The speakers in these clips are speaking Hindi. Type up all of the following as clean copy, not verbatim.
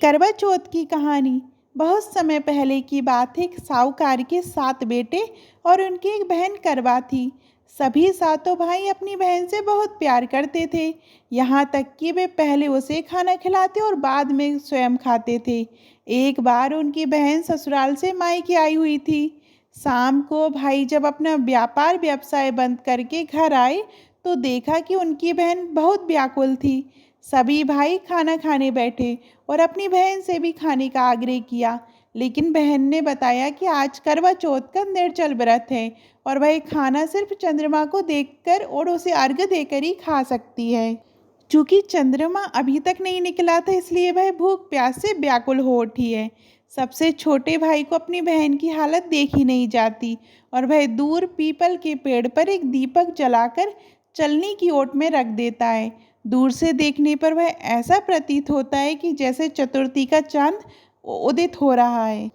करवा चौथ की कहानी बहुत समय पहले की बात है। एक साहूकार के 7 बेटे और उनकी एक बहन करवा थी। सभी सातों भाई अपनी बहन से बहुत प्यार करते थे, यहाँ तक कि वे पहले उसे खाना खिलाते और बाद में स्वयं खाते थे। एक बार उनकी बहन ससुराल से मायके आई हुई थी। शाम को भाई जब अपना व्यापार व्यवसाय बंद करके घर आए तो देखा कि उनकी बहन बहुत व्याकुल थी। सभी भाई खाना खाने बैठे और अपनी बहन से भी खाने का आग्रह किया, लेकिन बहन ने बताया कि आज करवा चौथ का निर्जल व्रत है और वह खाना सिर्फ चंद्रमा को देखकर और उसे अर्घ्य देकर ही खा सकती है। चूंकि चंद्रमा अभी तक नहीं निकला था, इसलिए वह भूख प्यास से व्याकुल हो उठी है। सबसे छोटे भाई को अपनी बहन की हालत देखी नहीं जाती और वह दूर पीपल के पेड़ पर एक दीपक जलाकर चलनी की ओट में रख देता है। दूर से देखने पर वह ऐसा प्रतीत होता है कि जैसे चतुर्थी का चांद उदित हो रहा है।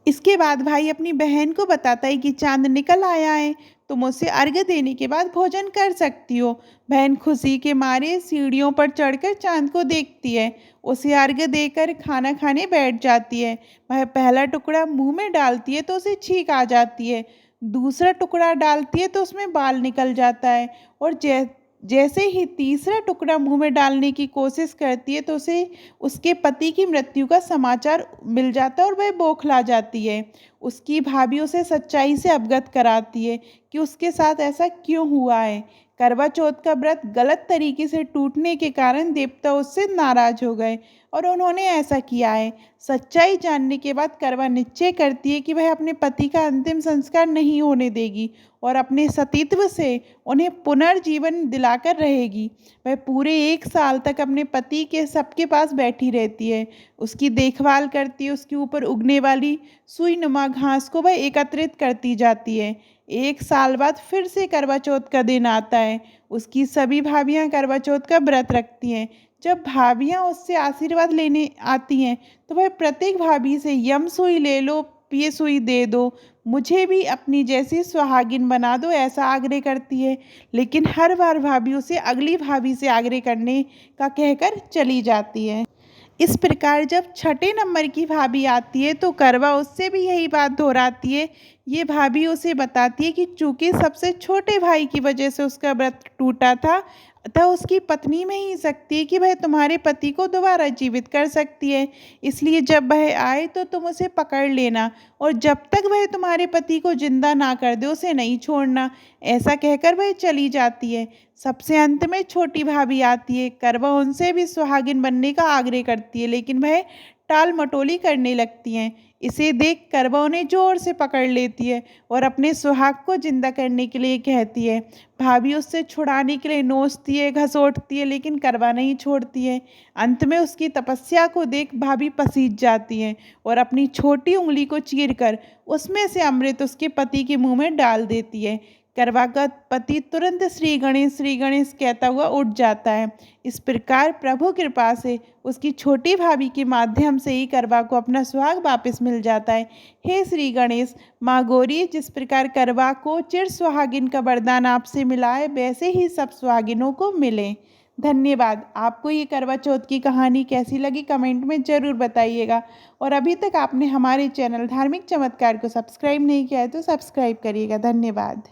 इसके बाद भाई अपनी बहन को बताता है कि चांद निकल आया है, तुम उसे अर्घ्य देने के बाद भोजन कर सकती हो। बहन खुशी के मारे सीढ़ियों पर चढ़कर चांद को देखती है, उसे अर्घ्य देकर खाना खाने बैठ जाती है। वह पहला टुकड़ा मुंह में डालती है तो उसे छींक आ जाती है, दूसरा टुकड़ा डालती है तो उसमें बाल निकल जाता है और जैसे ही तीसरा टुकड़ा मुंह में डालने की कोशिश करती है तो उसे उसके पति की मृत्यु का समाचार मिल जाता है और वह बौखला जाती है। उसकी भाभी उसे सच्चाई से अवगत कराती है कि उसके साथ ऐसा क्यों हुआ है। करवा चौथ का व्रत गलत तरीके से टूटने के कारण देवता उससे नाराज हो गए और उन्होंने ऐसा किया है। सच्चाई जानने के बाद करवा निश्चय करती है कि वह अपने पति का अंतिम संस्कार नहीं होने देगी और अपने सतीत्व से उन्हें पुनर्जीवन दिलाकर रहेगी। वह पूरे 1 साल तक अपने पति के सबके पास बैठी रहती है, उसकी देखभाल करती है, उसके ऊपर उगने वाली सुई नुमा घास को वह एकत्रित करती जाती है। 1 साल बाद फिर से करवा चौथ का दिन आता है। उसकी सभी भाभियां करवा चौथ का व्रत रखती हैं। जब भाभियां उससे आशीर्वाद लेने आती हैं तो वह प्रत्येक भाभी से यम सुई ले लो, ये सुई दे दो, मुझे भी अपनी जैसी सुहागिन बना दो, ऐसा आग्रह करती है। लेकिन हर बार भाभी उसे अगली भाभी से आग्रह करने का कहकर चली जाती है। इस प्रकार जब छठे नंबर की भाभी आती है तो करवा उससे भी यही बात दोहराती है। ये भाभी उसे बताती है कि चूंकि सबसे छोटे भाई की वजह से उसका व्रत टूटा था, अतः उसकी पत्नी में ही शक्ति है कि वह तुम्हारे पति को दोबारा जीवित कर सकती है। इसलिए जब वह आए तो तुम उसे पकड़ लेना और जब तक वह तुम्हारे पति को जिंदा ना कर दे उसे नहीं छोड़ना। ऐसा कहकर वह चली जाती है। सबसे अंत में छोटी भाभी आती है। करवा उनसे भी सुहागिन बनने का आग्रह करती है, लेकिन वह टाल मटोली करने लगती हैं। इसे देख करवा उन्हें जोर से पकड़ लेती है और अपने सुहाग को जिंदा करने के लिए कहती है। भाभी उससे छुड़ाने के लिए नोचती है, घसोटती है, लेकिन करवा नहीं छोड़ती है। अंत में उसकी तपस्या को देख भाभी पसीज जाती है और अपनी छोटी उंगली को चीरकर उसमें से अमृत उसके पति के मुंह में डाल देती है। करवा का पति तुरंत श्री गणेश कहता हुआ उठ जाता है। इस प्रकार प्रभु कृपा से उसकी छोटी भाभी के माध्यम से ही करवा को अपना सुहाग वापस मिल जाता है। हे श्री गणेश, माँ गौरी, जिस प्रकार करवा को चिर सुहागिन का वरदान आपसे मिला है, वैसे ही सब सुहागिनों को मिले। धन्यवाद। आपको ये करवा चौथ की कहानी कैसी लगी कमेंट में ज़रूर बताइएगा और अभी तक आपने हमारे चैनल धार्मिक चमत्कार को सब्सक्राइब नहीं किया है तो सब्सक्राइब करिएगा। धन्यवाद।